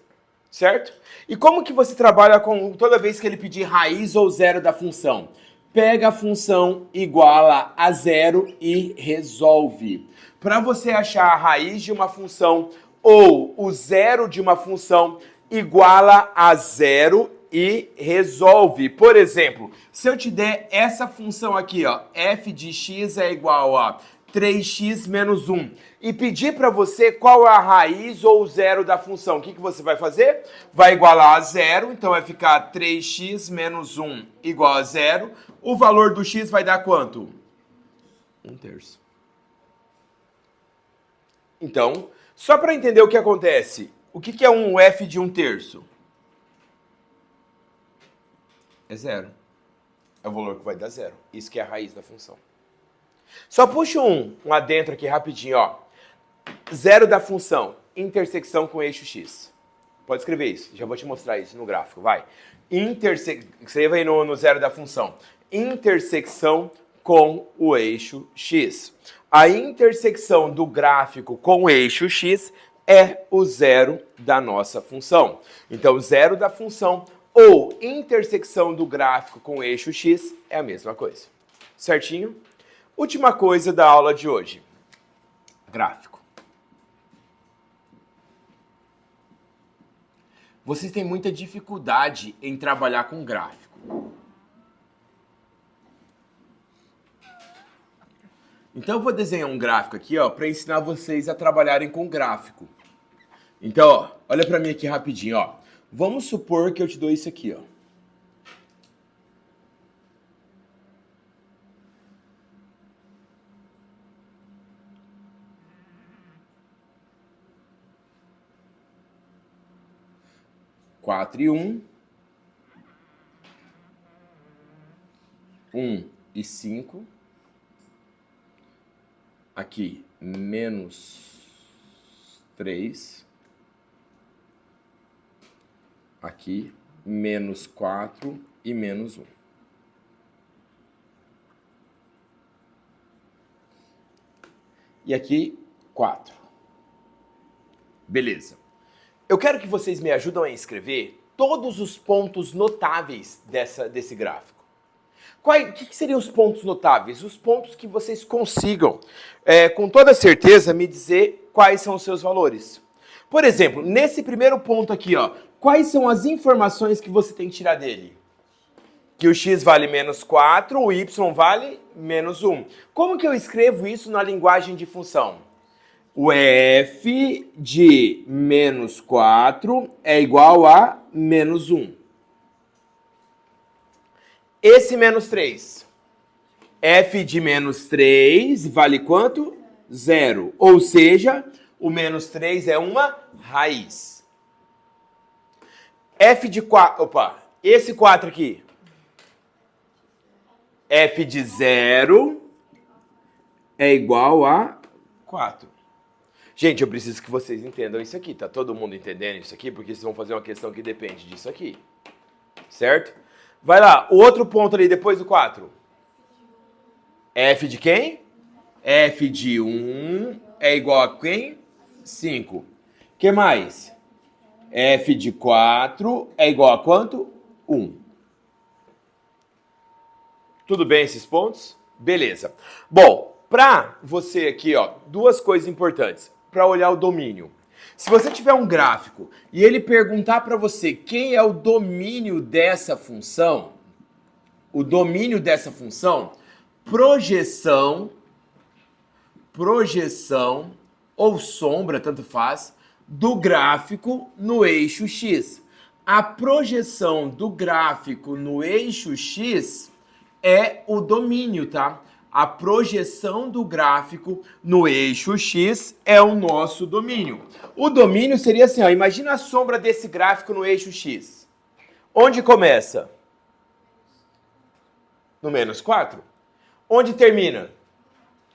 certo? E como que você trabalha com toda vez que ele pedir raiz ou zero da função? Pega a função iguala a zero e resolve. Para você achar a raiz de uma função ou o zero de uma função, iguala a zero e resolve. Por exemplo, se eu te der essa função aqui, ó, f de x é igual a 3x menos 1, e pedir para você qual é a raiz ou o zero da função, o que você vai fazer? Vai igualar a zero, então vai ficar 3x menos 1 igual a zero. O valor do x vai dar quanto? 1/3. Então, só para entender o que acontece, o que é um f de 1/3? É zero. É o valor que vai dar zero. Isso que é a raiz da função. Só puxa um adentro aqui rapidinho, ó. Zero da função, intersecção com eixo x. Pode escrever isso, já vou te mostrar isso no gráfico, vai. Escreva aí no zero da função. Intersecção com o eixo x. A intersecção do gráfico com o eixo x é o zero da nossa função. Então, zero da função ou intersecção do gráfico com o eixo x é a mesma coisa. Certinho? Última coisa da aula de hoje. Gráfico. Vocês têm muita dificuldade em trabalhar com gráfico. Então eu vou desenhar um gráfico aqui, ó, para ensinar vocês a trabalharem com gráfico. Então, ó, olha para mim aqui rapidinho, ó. Vamos supor que eu te dou isso aqui, ó. Quatro e 1. 1 e 5. Aqui, menos 3. Aqui, menos 4 e menos 1. E aqui, 4. Beleza. Eu quero que vocês me ajudem a escrever todos os pontos notáveis desse gráfico. O que seriam os pontos notáveis? Os pontos que vocês consigam, com toda certeza, me dizer quais são os seus valores. Por exemplo, nesse primeiro ponto aqui, ó, quais são as informações que você tem que tirar dele? Que o x vale menos 4, o y vale menos 1. Como que eu escrevo isso na linguagem de função? O f de menos 4 é igual a menos 1. Esse menos 3. F de menos 3 vale quanto? 0. Ou seja, O menos 3 é uma raiz. F de 4, opa, esse 4 aqui. F de 0 é igual a 4. Gente, eu preciso que vocês entendam isso aqui. Tá todo mundo entendendo isso aqui? Porque vocês vão fazer uma questão que depende disso aqui. Certo? Vai lá, o outro ponto ali depois do 4. F de quem? F de 1 é igual a quem? 5. O que mais? F de 4 é igual a quanto? 1. Tudo bem esses pontos? Beleza. Bom, para você aqui, ó, duas coisas importantes para olhar o domínio. Se você tiver um gráfico e ele perguntar para você quem é o domínio dessa função, o domínio dessa função, projeção ou sombra, tanto faz, do gráfico no eixo X. A projeção do gráfico no eixo X é o domínio, tá? A projeção do gráfico no eixo X é o nosso domínio. O domínio seria assim, ó, imagina a sombra desse gráfico no eixo X. Onde começa? No menos 4. Onde termina?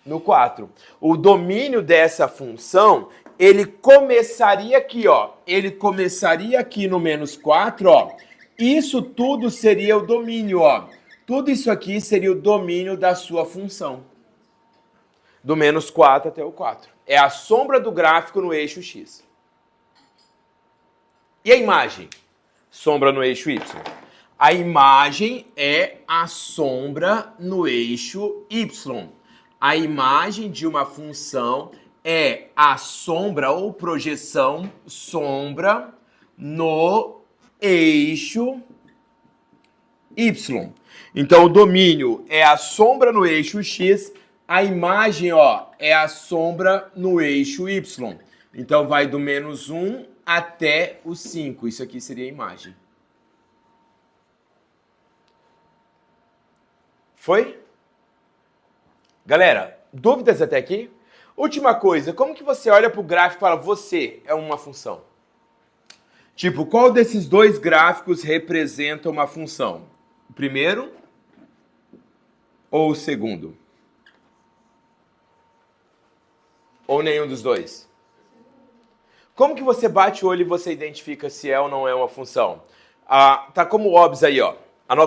No 4. O domínio dessa função, ele começaria aqui, ó. Ele começaria aqui no menos 4, ó. Isso tudo seria o domínio, ó. Tudo isso aqui seria o domínio da sua função. Do menos 4 até o 4. É a sombra do gráfico no eixo X. E a imagem? Sombra no eixo Y. A imagem é a sombra no eixo Y. A imagem de uma função é a sombra ou projeção sombra no eixo Y. Então, o domínio é a sombra no eixo X, a imagem, ó, é a sombra no eixo Y. Então, vai do menos 1 até o 5. Isso aqui seria a imagem. Foi? Galera, dúvidas até aqui? Última coisa, como que você olha para o gráfico e fala, você é uma função? Tipo, qual desses dois gráficos representa uma função? O primeiro ou o segundo? Ou nenhum dos dois? Como que você bate o olho e você identifica se é ou não é uma função? Tá como OBS aí, ó.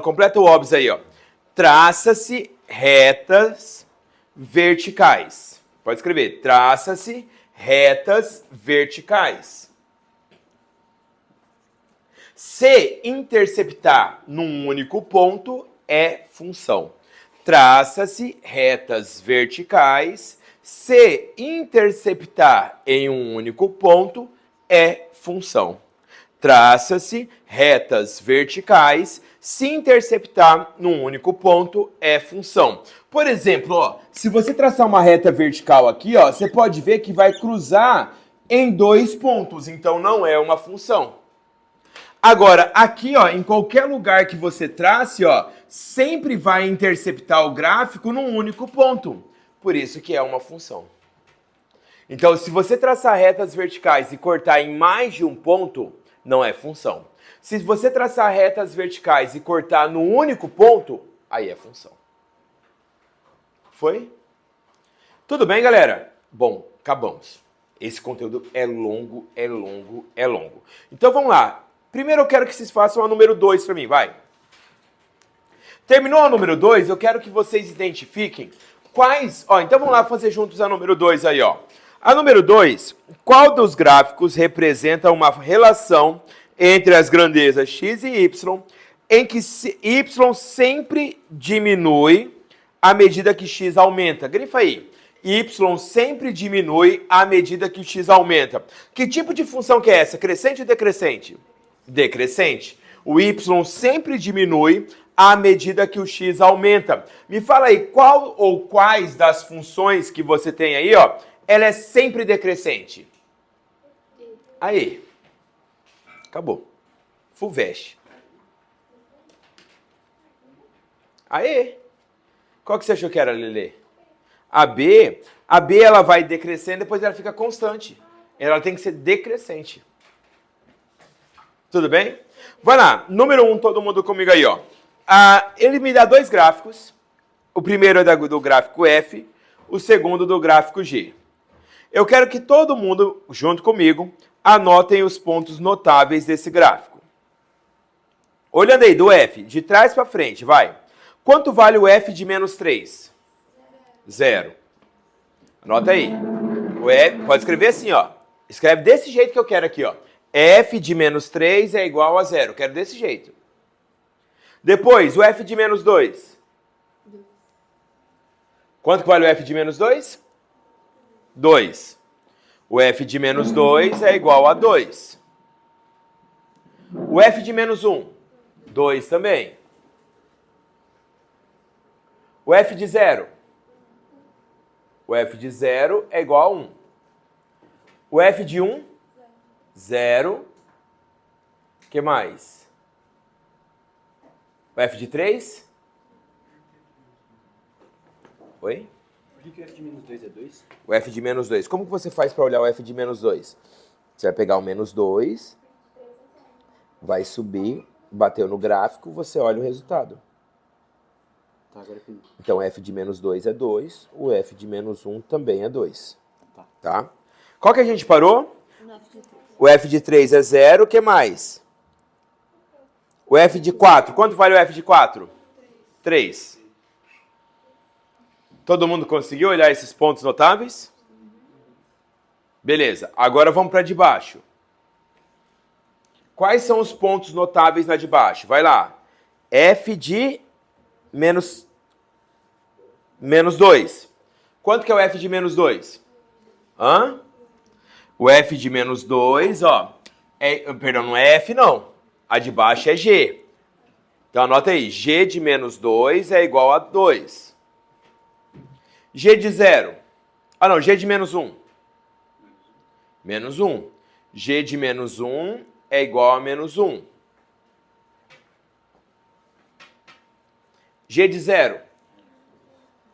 Completa o OBS aí, ó. Traça-se retas verticais. Pode escrever. Traça-se retas verticais. Se interceptar num único ponto, é função. Traça-se retas verticais. Se interceptar em um único ponto, é função. Traça-se retas verticais. Se interceptar num único ponto, é função. Por exemplo, ó, se você traçar uma reta vertical aqui, ó, você pode ver que vai cruzar em dois pontos. Então, não é uma função. Agora, aqui, ó, em qualquer lugar que você trace, ó, sempre vai interceptar o gráfico num único ponto. Por isso que é uma função. Então, se você traçar retas verticais e cortar em mais de um ponto, não é função. Se você traçar retas verticais e cortar no único ponto, aí é função. Foi? Tudo bem, galera? Bom, acabamos. Esse conteúdo é longo, é longo, é longo. Então, vamos lá. Primeiro eu quero que vocês façam a número 2 para mim, vai. Terminou a número 2, eu quero que vocês identifiquem quais... Ó, então vamos lá fazer juntos a número 2 aí, ó. A número 2, qual dos gráficos representa uma relação entre as grandezas x e y, em que y sempre diminui à medida que x aumenta? Grifa aí. Y sempre diminui à medida que x aumenta. Que tipo de função que é essa? Crescente ou decrescente? Decrescente. O y sempre diminui à medida que o x aumenta. Me fala aí, qual ou quais das funções que você tem aí, ó, ela é sempre decrescente? Aí. Acabou. Fulvestre. Aê. Qual que você achou que era, Lelê? A B ela vai decrescendo, depois ela fica constante. Ela tem que ser decrescente. Tudo bem? Vai lá. Número 1, todo mundo comigo aí, ó. Ele me dá dois gráficos. O primeiro é do gráfico F, o segundo do gráfico G. Eu quero que todo mundo, junto comigo, anotem os pontos notáveis desse gráfico. Olhando aí, do F, de trás para frente, vai. Quanto vale o F de menos 3? 0. Anota aí. O F, pode escrever assim, ó. Escreve desse jeito que eu quero aqui, ó. F de menos 3 é igual a 0. Quero desse jeito. Depois, o F de menos 2. Quanto que vale o F de menos 2? 2. O F de menos 2 é igual a 2. O F de menos 1? 2 também. O F de 0? O F de 0 é igual a 1. O F de 1? 0. O que mais? O F de 3? Oi? Por que o F de menos 2 é 2? O F de menos 2. Como que você faz para olhar o F de menos 2? Você vai pegar o menos 2, vai subir, bateu no gráfico, você olha o resultado. Tá, agora eu entendi. Então, F de menos 2 é 2, o F de menos 1 também é 2. Tá? Qual que a gente parou? O F de 3 é 0, o que mais? O F de 4, quanto vale o F de 4? 3. Todo mundo conseguiu olhar esses pontos notáveis? Beleza, agora vamos para de baixo. Quais são os pontos notáveis na de baixo? Vai lá. F de menos 2. Quanto que é o F de menos 2? Hã? O F de menos 2, ó. Perdão, não é F não. A de baixo é G. Então anota aí. G de menos 2 é igual a 2. G de 0. Ah não, G de menos 1. Menos 1. G de menos 1 é igual a menos 1. G de 0.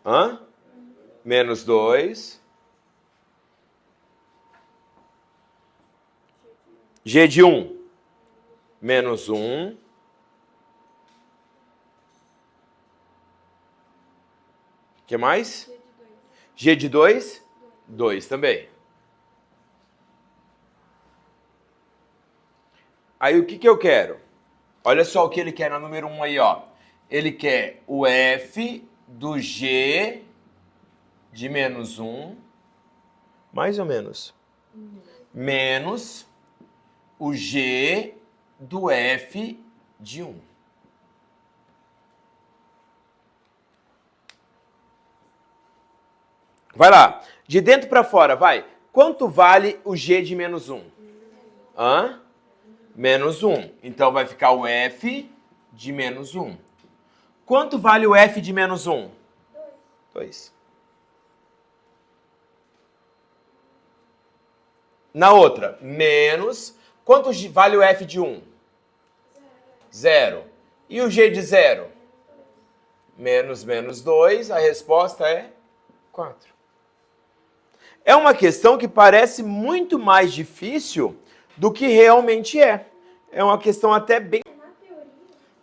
Hã? Menos 2. G de 1. Menos 1. O que mais? G de 2. 2 também. Aí o que eu quero? Olha só o que ele quer na número 1 aí, ó. Ele quer o F do G de menos 1, mais ou menos, menos o G do F de 1. Vai lá, de dentro para fora, vai. Quanto vale o G de menos 1? Hã? Menos 1. Então vai ficar o F de menos 1. Quanto vale o F de menos 1? 2. Na outra, menos. Quanto vale o F de 1? 0. E o G de 0? Menos 2. A resposta é 4. É uma questão que parece muito mais difícil do que realmente é. É uma questão até bem...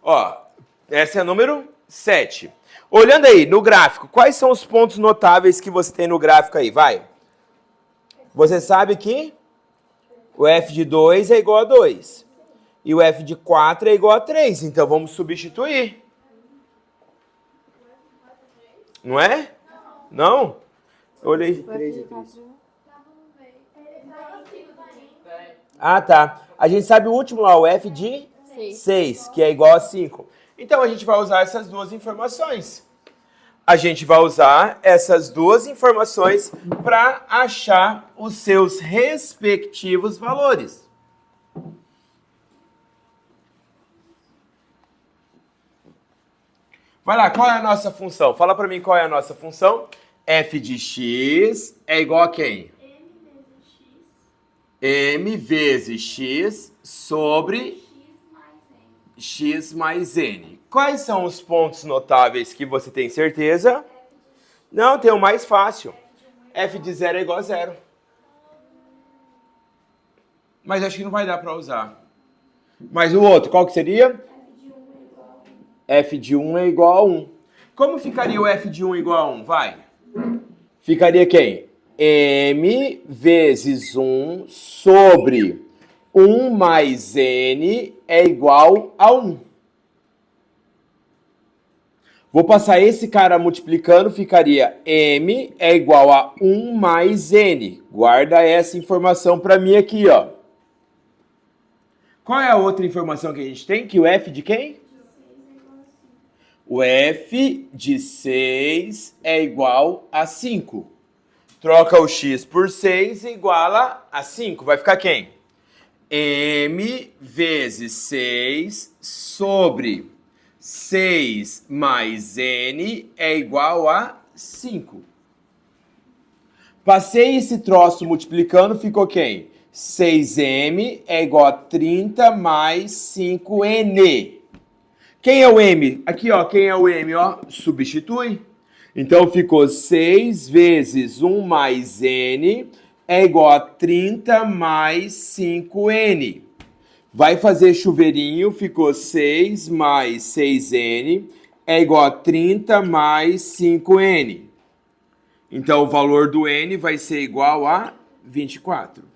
Ó, essa é a número 7. Olhando aí no gráfico, quais são os pontos notáveis que você tem no gráfico aí? Vai. Você sabe que o F de 2 é igual a 2. E o F de 4 é igual a 3. Então vamos substituir. Não é? Não? Eu olhei. 3 é 3. Ah, tá. A gente sabe o último lá, o F de 6, que é igual a 5. Então a gente vai usar essas duas informações. A gente vai usar essas duas informações para achar os seus respectivos valores. Vai lá, qual é a nossa função? Fala para mim qual é a nossa função. F de x é igual a quem? M vezes x sobre x mais n. Quais são os pontos notáveis que você tem certeza? Não, tem o mais fácil. F de 0 é igual a 0. Mas acho que não vai dar para usar. Mas o outro, qual que seria? F de 1 é igual a 1. F de 1 é igual a 1. Como ficaria o F de 1 igual a 1? Vai. Ficaria quem? M vezes 1 sobre 1 mais N é igual a 1. Vou passar esse cara multiplicando, ficaria M é igual a 1 mais N. Guarda essa informação para mim aqui, ó. Qual é a outra informação que a gente tem? Que o F de quem? O F de 6 é igual a 5. Troca o x por 6 iguala a 5. Vai ficar quem? M vezes 6 sobre 6 mais N é igual a 5. Passei esse troço multiplicando, ficou quem? 6M é igual a 30 mais 5N. Quem é o M? Aqui, ó, quem é o M, ó? Substitui. Então, ficou 6 vezes 1 mais N é igual a 30 mais 5N. Vai fazer chuveirinho, ficou 6 mais 6N é igual a 30 mais 5N. Então, o valor do N vai ser igual a 24.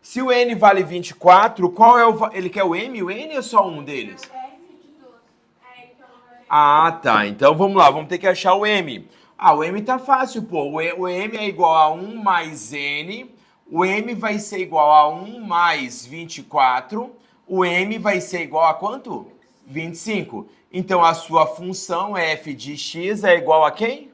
Se o N vale 24, qual é o... Ele quer o M e o N ou é só um deles? F de 12. Então é... Ah, tá. Então, vamos lá. Vamos ter que achar o M. Ah, o M tá fácil, pô. O M é igual a 1 mais N. O M vai ser igual a 1 mais 24. O M vai ser igual a quanto? 25. Então, a sua função f de x é igual a quem?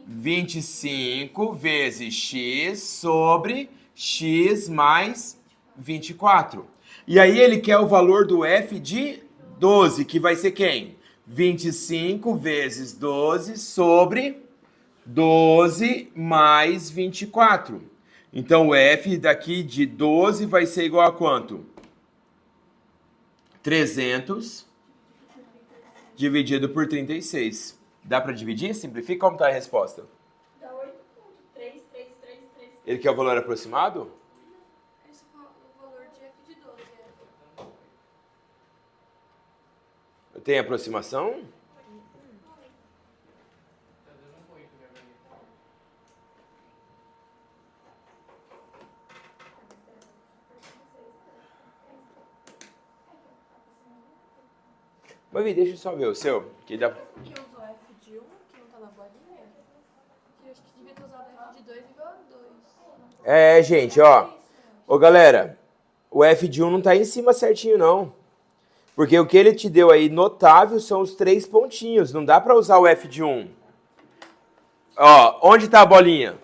25 vezes x sobre x mais 24. E aí ele quer o valor do f de 12, que vai ser quem? 25 vezes 12 sobre 12 mais 24. Então o f daqui de 12 vai ser igual a quanto? 300 dividido por 36. Dá para dividir? Simplifica. Como está a resposta? Dá 8,3333. Ele quer o valor aproximado? Esse é o valor de F de 12. Tem aproximação? Mas deixa eu só ver o seu. Que dá... Que usou F de 1, que não tá na bolinha. Que eu acho que devia ter usado F de 2 igual a 2. É, gente, ó. Ô, galera, o F de 1 não tá aí em cima certinho, não. Porque o que ele te deu aí notável são os 3 pontinhos. Não dá pra usar o F de 1. Ó, onde tá a bolinha?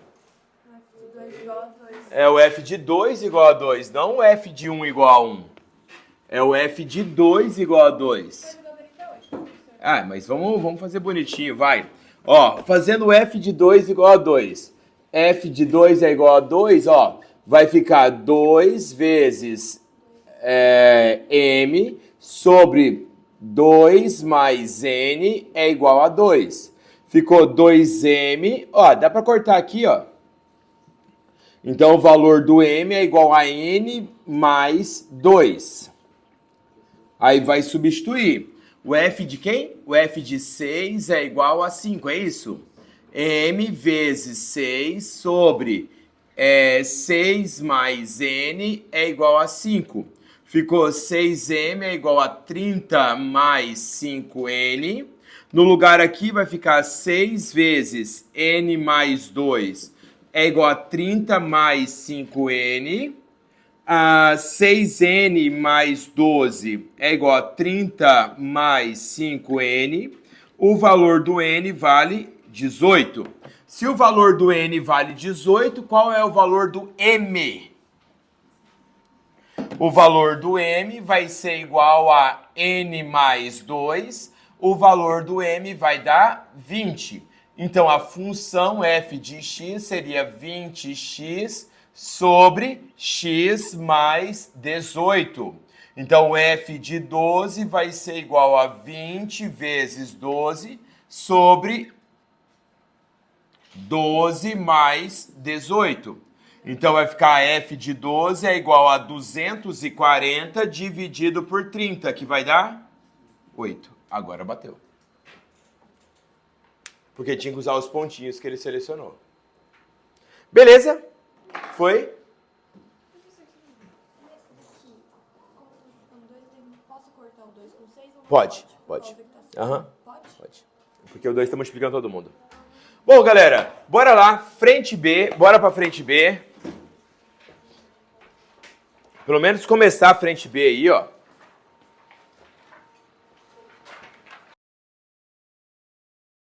F de 2 igual a 2. É o F de 2 igual a 2, não o F de 1 igual a 1. É o F de 2 igual a 2. Ah, mas vamos fazer bonitinho, vai. Ó, fazendo F de 2 igual a 2. F de 2 é igual a 2, ó. Vai ficar 2 vezes M sobre 2 mais N é igual a 2. Ficou 2M, ó, dá pra cortar aqui, ó. Então, o valor do M é igual a N mais 2. Aí vai substituir. O F de quem? O F de 6 é igual a 5, é isso? M vezes 6 sobre 6 mais N é igual a 5. Ficou 6M é igual a 30 mais 5N. No lugar aqui vai ficar 6 vezes N mais 2 é igual a 30 mais 5N. 6N mais 12 é igual a 30 mais 5N. O valor do N vale 18. Se o valor do N vale 18, qual é o valor do M? O valor do M vai ser igual a N mais 2. O valor do M vai dar 20. Então, a função f de x seria 20x sobre x mais 18. Então, o f de 12 vai ser igual a 20 vezes 12 sobre 12 mais 18. Então vai ficar f de 12 é igual a 240 dividido por 30, que vai dar 8. Agora bateu. Porque tinha que usar os pontinhos que ele selecionou. Beleza? Foi? Posso cortar o 2 com 6 ou não Pode. Por causa que tá Aham. Pode? Pode. Porque o 2 está multiplicando todo mundo. Bom, galera, bora lá. Frente B. Bora pra frente B. Pelo menos começar a frente B aí, ó.